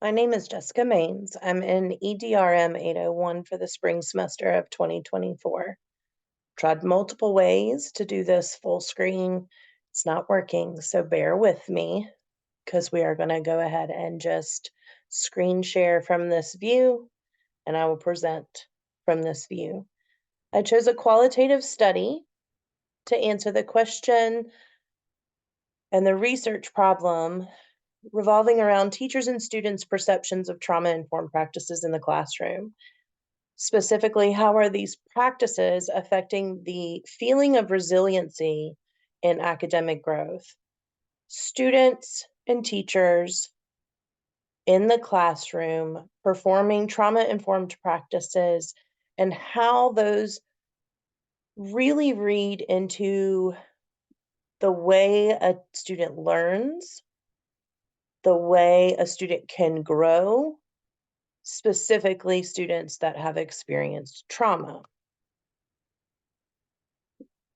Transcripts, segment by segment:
My name is Jessica Maines. I'm in EDRM 801 for the spring semester of 2024. Tried multiple ways to do this full screen. It's not working, so bear with me because we are going to go ahead and just screen share from this view, and I will present from this view. I chose a qualitative study to answer the question and the research problem revolving around teachers and students' perceptions of trauma-informed practices in the classroom. Specifically, how are these practices affecting the feeling of resiliency in academic growth? Students and teachers in the classroom performing trauma-informed practices and how those really read into the way a student learns, the way a student can grow, specifically students that have experienced trauma.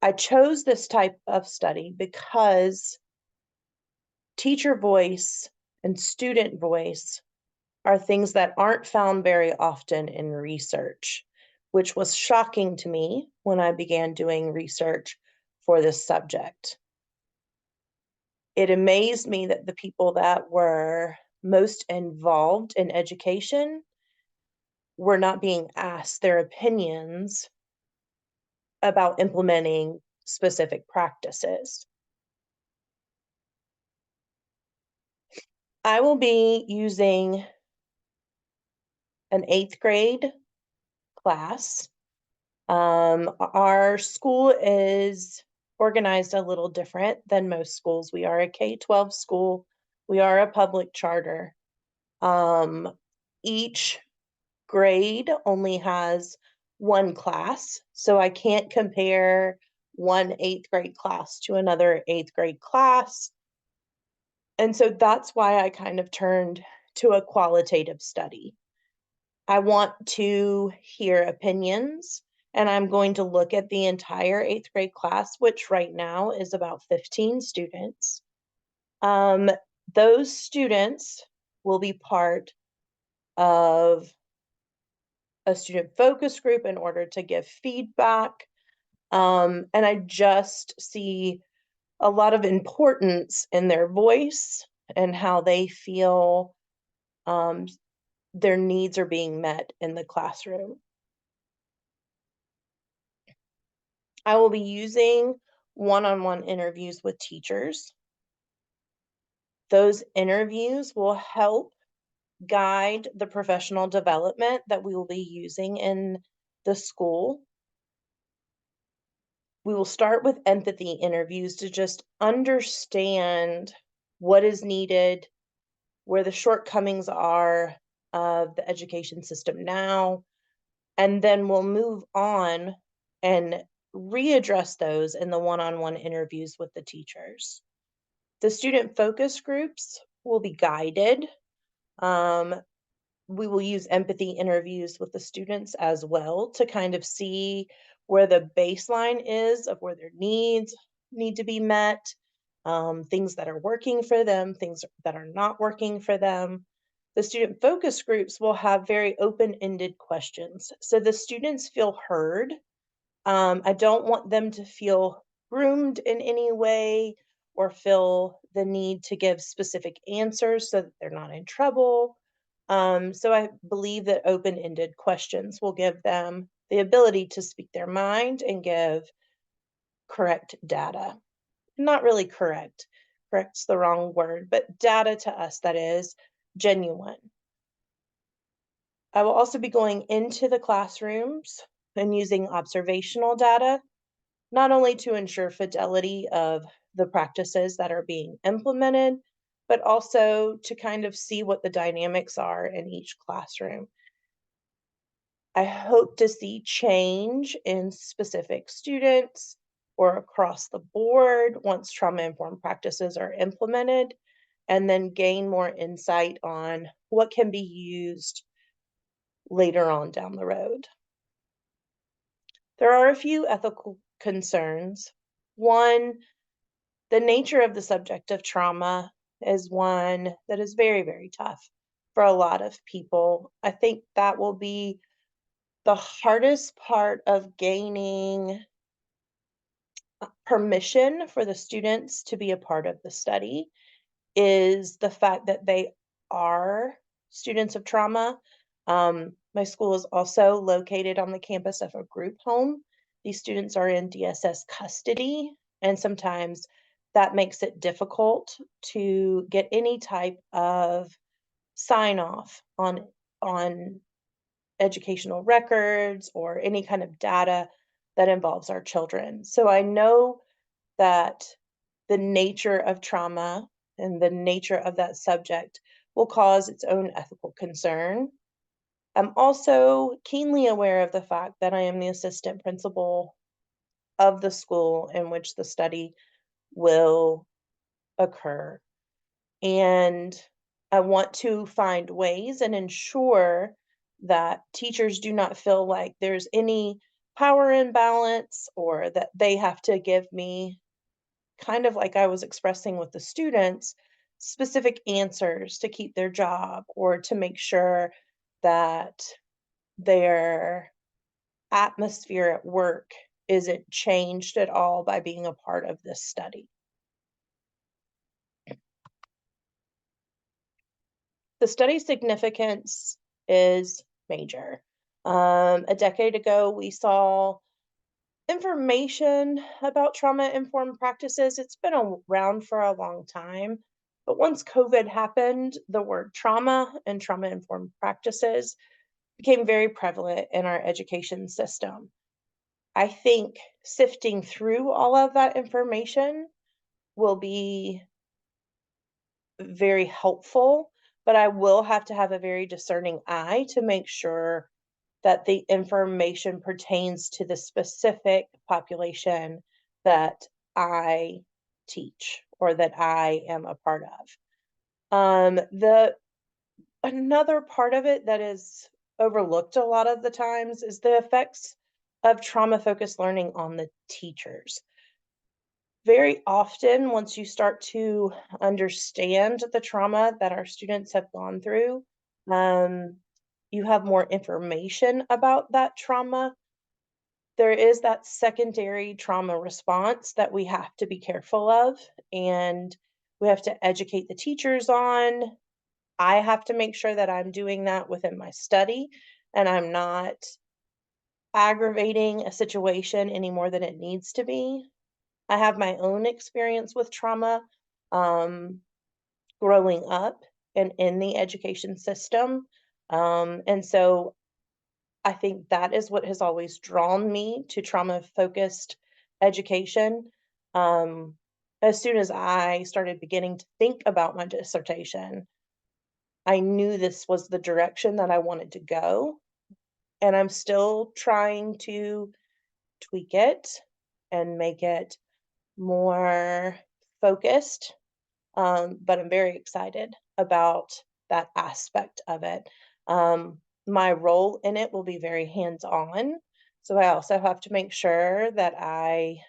I chose this type of study because teacher voice and student voice are things that aren't found very often in research, which was shocking to me when I began doing research for this subject. It amazed me that the people that were most involved in education were not being asked their opinions about implementing specific practices. I will be using an 8th grade class. Our school is organized a little different than most schools. We are a K-12 school. We are a public charter. Each grade only has one class, so I can't compare one 8th grade class to another 8th grade class. And so that's why I kind of turned to a qualitative study. I want to hear opinions, and I'm going to look at the entire 8th grade class, which right now is about 15 students. Those students will be part of a student focus group in order to give feedback. And I just see a lot of importance in their voice and how they feel their needs are being met in the classroom. I will be using one-on-one interviews with teachers. Those interviews will help guide the professional development that we will be using in the school. We will start with empathy interviews to just understand what is needed, where the shortcomings are of the education system now, and then we'll move on and readdress those in the one-on-one interviews with the teachers. The student focus groups will be guided. We will use empathy interviews with the students as well to kind of see where the baseline is of where their needs need to be met, things that are working for them, things that are not working for them. The student focus groups will have very open-ended questions, so the students feel heard. I don't want them to feel groomed in any way or feel the need to give specific answers so that they're not in trouble. So I believe that open-ended questions will give them the ability to speak their mind and give correct data. Not really correct. Correct's the wrong word, but data to us that is genuine. I will also be going into the classrooms and using observational data, not only to ensure fidelity of the practices that are being implemented, but also to kind of see what the dynamics are in each classroom. I hope to see change in specific students or across the board once trauma-informed practices are implemented, and then gain more insight on what can be used later on down the road. There are a few ethical concerns. One, the nature of the subject of trauma is one that is very, very tough for a lot of people. I think that will be the hardest part of gaining permission for the students to be a part of the study is the fact that they are students of trauma. My school is also located on the campus of a group home. These students are in DSS custody, and sometimes that makes it difficult to get any type of sign off on educational records or any kind of data that involves our children. So I know that the nature of trauma and the nature of that subject will cause its own ethical concern. I'm also keenly aware of the fact that I am the assistant principal of the school in which the study will occur. And I want to find ways and ensure that teachers do not feel like there's any power imbalance or that they have to give me, kind of like I was expressing with the students, specific answers to keep their job or to make sure that their atmosphere at work isn't changed at all by being a part of this study. The study's significance is major. A decade ago, we saw information about trauma-informed practices. It's been around for a long time, but once COVID happened, the word trauma and trauma-informed practices became very prevalent in our education system. I think sifting through all of that information will be very helpful, but I will have to have a very discerning eye to make sure that the information pertains to the specific population that I teach or that I am a part of. The Another part of it that is overlooked a lot of the times is the effects of trauma-focused learning on the teachers. Very often, once you start to understand the trauma that our students have gone through, um, you have more information about that trauma. There is that secondary trauma response that we have to be careful of, and we have to educate the teachers on. I have to make sure that I'm doing that within my study and I'm not aggravating a situation any more than it needs to be. I have my own experience with trauma, um, growing up and in the education system. And so I think that is what has always drawn me to trauma-focused education. Um, as soon as I started beginning to think about my dissertation, I knew this was the direction that I wanted to go, and I'm still trying to tweak it and make it more focused. But I'm very excited about that aspect of it. My role in it will be very hands-on, so I also have to make sure that I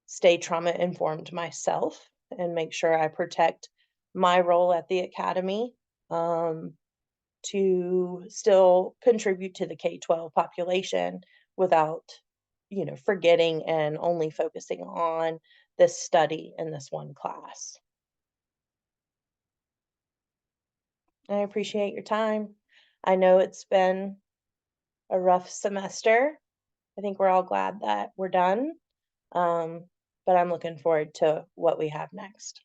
stay trauma informed myself and make sure I protect my role at the academy, um, to still contribute to the K-12 population without, forgetting and only focusing on this study in this one class. I appreciate your time. I know it's been a rough semester. I think we're all glad that we're done. Um, but I'm looking forward to what we have next.